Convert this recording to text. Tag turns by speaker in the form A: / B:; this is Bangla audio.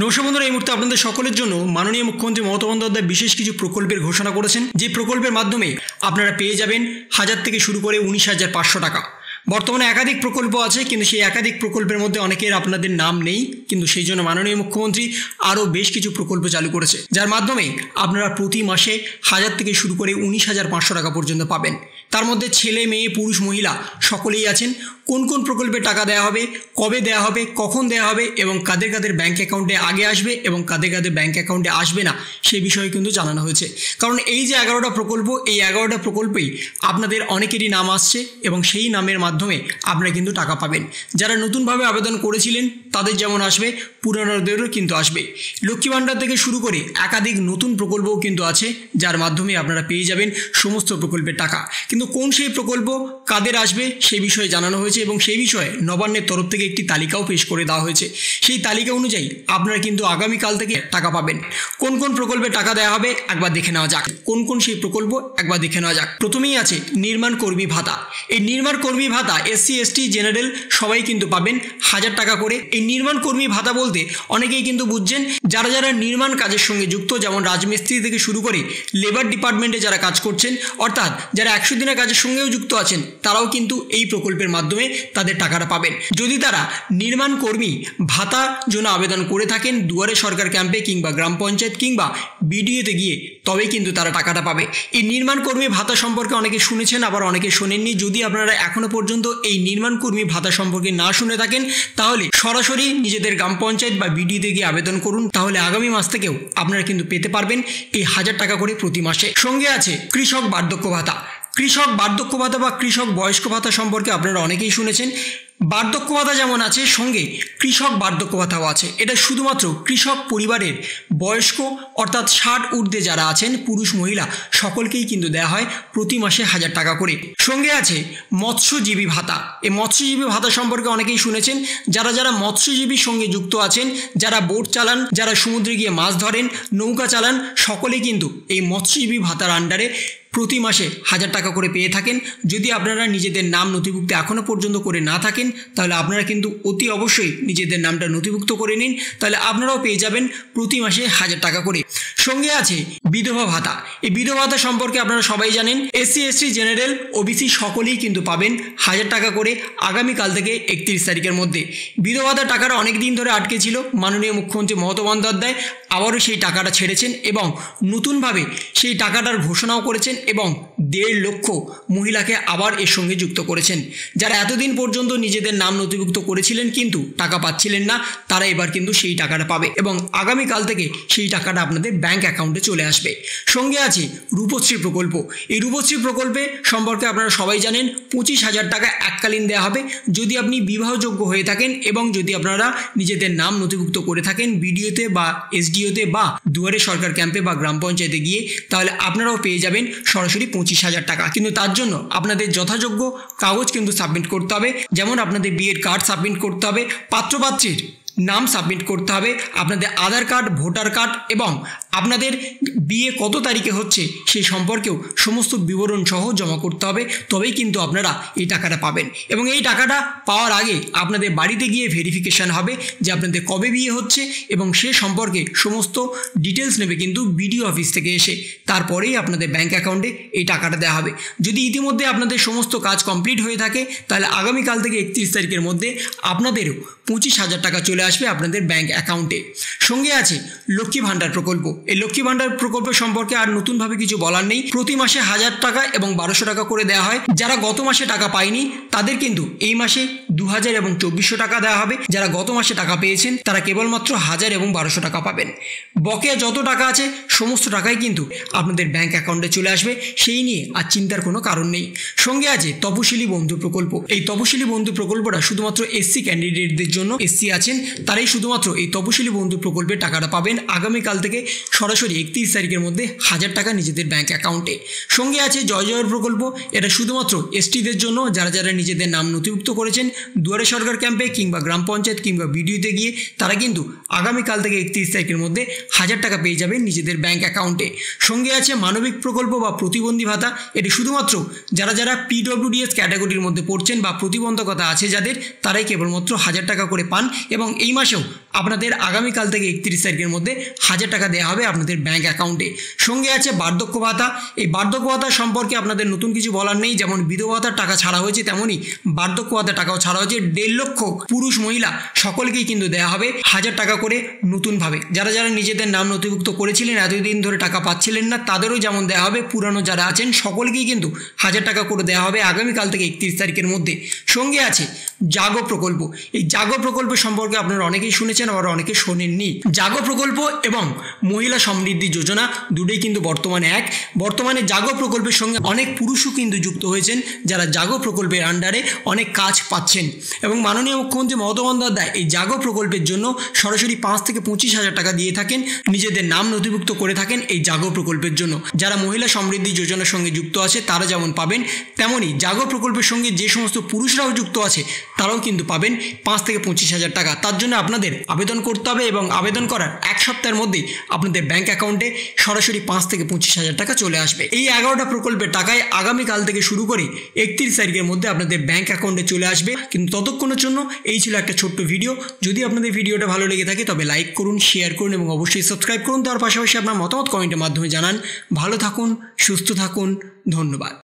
A: নমস্কার বন্ধুরা, এই মুহূর্তে আপনাদের সকলের জন্য মাননীয় মুখ্যমন্ত্রী মমতা বন্দ্যোপাধ্যায় বিশেষ কিছু প্রকল্পের ঘোষণা করেছেন, যে প্রকল্পের মাধ্যমে আপনারা পেয়ে যাবেন 1000 থেকে শুরু করে 19,500 টাকা। বর্তমানে একাধিক প্রকল্প আছে, কিন্তু সেই একাধিক প্রকল্পের মধ্যে অনেকের আপনাদের নাম নেই, কিন্তু সেই জন্য মাননীয় মুখ্যমন্ত্রী আরও বেশ কিছু প্রকল্প চালু করেছে, যার মাধ্যমে আপনারা প্রতি মাসে 1000 থেকে শুরু করে 19,500 টাকা পর্যন্ত পাবেন। তার মধ্যে ছেলে মেয়ে পুরুষ মহিলা সকলেই আছেন। কোন কোন প্রকল্পে টাকা দেওয়া হবে, কবে দেওয়া হবে, কখন দেওয়া হবে এবং কাদের কাদের ব্যাঙ্ক অ্যাকাউন্টে আগে আসবে এবং কাদের কাদের ব্যাঙ্ক অ্যাকাউন্টে আসবে না, সেই বিষয়ে কিন্তু জানানো হয়েছে। কারণ এই যে 11টা প্রকল্প, এই 11টা প্রকল্পেই আপনাদের অনেকেরই নাম আসছে এবং সেই নামের মাধ্যমে আপনারা কিন্তু টাকা পাবেন। যারা নতুনভাবে আবেদন করেছিলেন তাদের যেমন আসবে, পুরানোদেরও কিন্তু আসবে। লক্ষ্মী ভাণ্ডার থেকে শুরু করে একাধিক নতুন প্রকল্পও কিন্তু আছে, যার মাধ্যমে আপনারা পেয়ে যাবেন সমস্ত প্রকল্পের টাকা। কিন্তু কোন সেই প্রকল্প কাদের আসবে সেই বিষয়ে জানানো হয়েছে এবং সেই বিষয়ে নবান্নের তরফ থেকে একটি তালিকাও পেশ করে দেওয়া হয়েছে। সেই তালিকা অনুযায়ী আপনারা কিন্তু আগামীকাল থেকে টাকা পাবেন। কোন কোন প্রকল্পে টাকা দেওয়া হবে একবার দেখে নেওয়া যাক। কোন কোন সেই প্রকল্প একবার দেখে নেওয়া যাক। প্রথমেই আছে নির্মাণ কর্মী ভাতা। এই নির্মাণ কর্মী ভাতা এসসি, এসটি, জেনারেল সবাই কিন্তু পাবেন 1000 টাকা করে। এই নির্মাণ কর্মী ভাতা বলতে অনেকেই কিন্তু বুঝছেন যারা যারা নির্মাণ কাজের সঙ্গে যুক্ত, যেমন রাজমিস্ত্রি থেকে শুরু করে লেবার ডিপার্টমেন্টে যারা কাজ করছেন, অর্থাৎ যারা 100 দিনের কাজের সঙ্গেও যুক্ত আছেন, তারাও কিন্তু এই প্রকল্পের মাধ্যমে তাদের টাকাটা পাবেন। যদি তারা নির্মাণ কর্মী ভাতার জন্য আবেদন করে থাকেন দুয়ারে সরকার ক্যাম্পে কিংবা গ্রাম পঞ্চায়েত কিংবা বিডিওতে গিয়ে, তবেই কিন্তু তারা টাকাটা পাবে। এই নির্মাণ কর্মী ভাতা সম্পর্কে অনেকে শুনেছেন, আবার অনেকে শোনেননি। যদি আপনারা এখনো পর্যন্ত এই নির্মাণ কর্মী ভাতা সম্পর্কে না শুনে থাকেন, তাহলে সরাসরি নিজেদের গ্রাম পঞ্চায়েত বা বিডিওতে গিয়ে আবেদন করুন। তাহলে আগামী মাস থেকেও আপনারা কিন্তু পেতে পারবেন এই 1000 টাকা করে প্রতি মাসে। সঙ্গে আছে কৃষক বার্ধক্য ভাতা। কৃষক বার্ধক্য ভাতা বা কৃষক বয়স্ক ভাতা সম্পর্কে আপনারা অনেকেই শুনেছেন। বার্ধক্য ভাতা যেমন আছে, সঙ্গে কৃষক বার্ধক্য ভাতাও আছে। এটা শুধুমাত্র কৃষক পরিবারের বয়স্ক অর্থাৎ 60 ঊর্ধ্বে যারা আছেন, পুরুষ মহিলা সকলকেই কিন্তু দেওয়া হয় প্রতি মাসে 1000 টাকা করে। সঙ্গে আছে মৎস্যজীবী ভাতা। এই মৎস্যজীবী ভাতা সম্পর্কে অনেকেই শুনেছেন। যারা যারা মৎস্যজীবীর সঙ্গে যুক্ত আছেন, যারা বোট চালান, যারা সমুদ্রে গিয়ে মাছ ধরেন, নৌকা চালান, সকলেই কিন্তু এই মৎস্যজীবী ভাতার আন্ডারে প্রতি মাসে 1000 টাকা করে পেয়ে থাকেন। যদি আপনারা নিজেদের নাম নথিভুক্ত এখনও পর্যন্ত করে না থাকেন, তাহলে আপনারা কিন্তু অতি অবশ্যই নিজেদের নামটা নথিভুক্ত করে নিন, তাহলে আপনারাও পেয়ে যাবেন প্রতি মাসে 1000 টাকা করে। সঙ্গে আছে বিধবা ভাতা। এই বিধবা ভাতা সম্পর্কে আপনারা সবাই জানেন। এসসি, এসটি, জেনারেল, ওবিসি সকলেই কিন্তু পাবেন 1000 টাকা করে আগামীকাল থেকে 31 তারিখের মধ্যে। বিধবা ভাতার টাকাটা অনেক দিন ধরে আটকে ছিল। মাননীয় মুখ্যমন্ত্রী মমতা বন্দ্যোপাধ্যায় আবারও সেই টাকাটা ছেড়েছেন এবং নতুনভাবে সেই টাকাটার ঘোষণাও করেছেন এবং 1.5 লক্ষ মহিলাকে আবার এর সঙ্গে যুক্ত করেছেন। যারা এতদিন পর্যন্ত নিজেদের নাম নথিভুক্ত করেছিলেন কিন্তু টাকা পাচ্ছিলেন না, তারা এবার কিন্তু সেই টাকাটা পাবে এবং আগামীকাল থেকে সেই টাকাটা আপনাদের ব্যাঙ্ক অ্যাকাউন্টে চলে আসবে। সঙ্গে আছে রূপশ্রী প্রকল্প। এই রূপশ্রী প্রকল্পে সম্পর্কে আপনারা সবাই জানেন। 25,000 টাকা এককালীন দেওয়া হবে যদি আপনি বিবাহযোগ্য হয়ে থাকেন এবং যদি আপনারা নিজেদের নাম নথিভুক্ত করে থাকেন বিডিওতে বা এসডিওতে বা দুয়ারে সরকার ক্যাম্পে বা গ্রাম পঞ্চায়েতে গিয়ে, তাহলে আপনারাও পেয়ে যাবেন সরাসরি 25,000 টাকা। কিন্তু তার জন্য আপনাদের যথাযোগ্য কাগজ কিন্তু সাবমিট করতে হবে। যেমন আপনাদের বিয়ের কার্ড সাবমিট করতে হবে, পাত্রপাত্রীর নাম সাবমিট করতে হবে, আপনাদের আধার কার্ড, ভোটার কার্ড এবং আপনাদের বিয়ে কত তারিখে হচ্ছে সেই সম্পর্কেও সমস্ত বিবরণ সহ জমা করতে হবে। তবেই কিন্তু আপনারা এই টাকাটা পাবেন এবং এই টাকাটা পাওয়ার আগে আপনাদের বাড়িতে গিয়ে ভেরিফিকেশান হবে যে আপনাদের কবে বিয়ে হচ্ছে এবং সে সম্পর্কে সমস্ত ডিটেলস নেবে কিন্তু বিডিও অফিস থেকে এসে। তারপরেই আপনাদের ব্যাঙ্ক অ্যাকাউন্টে এই টাকাটা দেওয়া হবে। যদি ইতিমধ্যে আপনাদের সমস্ত কাজ কমপ্লিট হয়ে থাকে, তাহলে আগামীকাল থেকে 31 তারিখের মধ্যে আপনাদেরও 25,000 টাকা চলে আসবে আপনাদের ব্যাঙ্ক অ্যাকাউন্টে। সঙ্গে আছে লক্ষ্মী ভাণ্ডার প্রকল্প। এই লক্ষ্মী ভাণ্ডার প্রকল্প সম্পর্কে আর নতুনভাবে কিছু বলার নেই। প্রতি মাসে 1000 টাকা এবং 1200 টাকা করে দেওয়া হয়। যারা গত মাসে টাকা পায়নি তাদের কিন্তু এই মাসে 2000 এবং 2400 টাকা দেওয়া হবে। যারা গত মাসে টাকা পেয়েছেন তারা কেবলমাত্র 1000 এবং 1200 টাকা পাবেন। বকেয়া যত টাকা আছে সমস্ত টাকাই কিন্তু আপনাদের ব্যাঙ্ক অ্যাকাউন্টে চলে আসবে, সেই নিয়ে আর চিন্তার কোনো কারণ নেই। সঙ্গে আছে তপশিলি বন্ধু প্রকল্প। এই তপশিলি বন্ধু প্রকল্পটা শুধুমাত্র এসসি ক্যান্ডিডেটদের জন্য। এসসি আছেন তারাই শুধুমাত্র এই তপশিলি বন্ধু প্রকল্পের টাকাটা পাবেন আগামীকাল থেকে সরাসরি 31 তারিখের মধ্যে 1000 টাকা নিজেদের ব্যাঙ্ক অ্যাকাউন্টে। সঙ্গে আছে জয় জয়ের প্রকল্প। এটা শুধুমাত্র এসটিদের জন্য, যারা যারা নিজেদের নাম নথিভুক্ত করেছেন দুয়ারে সরকার ক্যাম্পে কিংবা গ্রাম পঞ্চায়েত কিংবা বিডিওতে গিয়ে, তারা কিন্তু আগামীকাল থেকে 31 তারিখের মধ্যে 1000 টাকা পেয়ে যাবেন নিজেদের ব্যাঙ্ক অ্যাকাউন্টে। সঙ্গে আছে মানবিক প্রকল্প বা প্রতিবন্ধী ভাতা। এটি শুধুমাত্র যারা যারা পিডব্লিউডিএস ক্যাটাগরির মধ্যে পড়ছেন বা প্রতিবন্ধকতা আছে যাদের, তারাই কেবলমাত্র 1000 টাকা করে পান এবং এই মাসেও আপনাদের আগামীকাল থেকে 31 তারিখের মধ্যে 1000 টাকা দেওয়া হবে আপনাদের ব্যাঙ্ক অ্যাকাউন্টে। সঙ্গে আছে বার্ধক্য ভাতা। এই বার্ধক্য ভাতা সম্পর্কে আপনাদের নতুন কিছু বলার নেই, যেমন বিধবা ভাতার টাকা ছাড়া হয়েছে তেমনই বার্ধক্য ভাতার টাকাও ছাড়া হয়েছে। 1.5 লক্ষ পুরুষ মহিলা সকলকেই কিন্তু দেওয়া হবে 1000 টাকা করে নতুনভাবে। যারা যারা নিজেদের নাম নথিভুক্ত করেছিলেন, এতদিন ধরে টাকা পাচ্ছিলেন না, তাদেরও যেমন দেওয়া হবে, পুরানো যারা আছেন সকলকেই কিন্তু 1000 টাকা করে দেওয়া হবে আগামীকাল থেকে 31 তারিখের মধ্যে। সঙ্গে আছে জাগো প্রকল্প। এই জাগো প্রকল্প সম্পর্কে আপনারা অনেকেই শুনেছেন, আবার অনেকে শোনেননি। জাগো প্রকল্প এবং মহিলা সমৃদ্ধি যোজনা দুটোই কিন্তু বর্তমানে জাগো প্রকল্পের সঙ্গে অনেক পুরুষও কিন্তু যুক্ত হয়েছেন, যারা জাগো প্রকল্পের আন্ডারে অনেক কাজ পাচ্ছেন। এবং মাননীয় মুখ্যমন্ত্রী মমতা বন্দ্যোপাধ্যায় এই জাগো প্রকল্পের জন্য সরাসরি 5 থেকে 25,000 টাকা দিয়ে থাকেন, নিজেদের নাম নথিভুক্ত করে থাকেন এই জাগো প্রকল্পের জন্য। যারা মহিলা সমৃদ্ধি যোজনার সঙ্গে যুক্ত আছে তারা যেমন পাবেন, তেমনই জাগো প্রকল্পের সঙ্গে যে সমস্ত পুরুষরাও যুক্ত আছে তারাও কিন্তু পাবেন 5 থেকে 25,000 টাকা। তার জন্য আপনাদের আবেদন করতে হবে এবং আবেদন করার 1 সপ্তাহের মধ্যেই আপনাদের ব্যাঙ্ক অ্যাকাউন্টে সরাসরি 5 থেকে 25,000 টাকা চলে আসবে। এই 11টা প্রকল্পের টাকায় আগামীকাল থেকে শুরু করে 31 তারিখের মধ্যে আপনাদের ব্যাঙ্ক অ্যাকাউন্টে চলে আসবে। কিন্তু ততক্ষণের জন্য এই ছিল একটা ছোট্ট ভিডিও। যদি আপনাদের ভিডিওটা ভালো লেগে থাকে তবে লাইক করুন, শেয়ার করুন এবং অবশ্যই সাবস্ক্রাইব করুন। তার পাশাপাশি আপনার মতামত কমেন্টের মাধ্যমে জানান। ভালো থাকুন, সুস্থ থাকুন, ধন্যবাদ।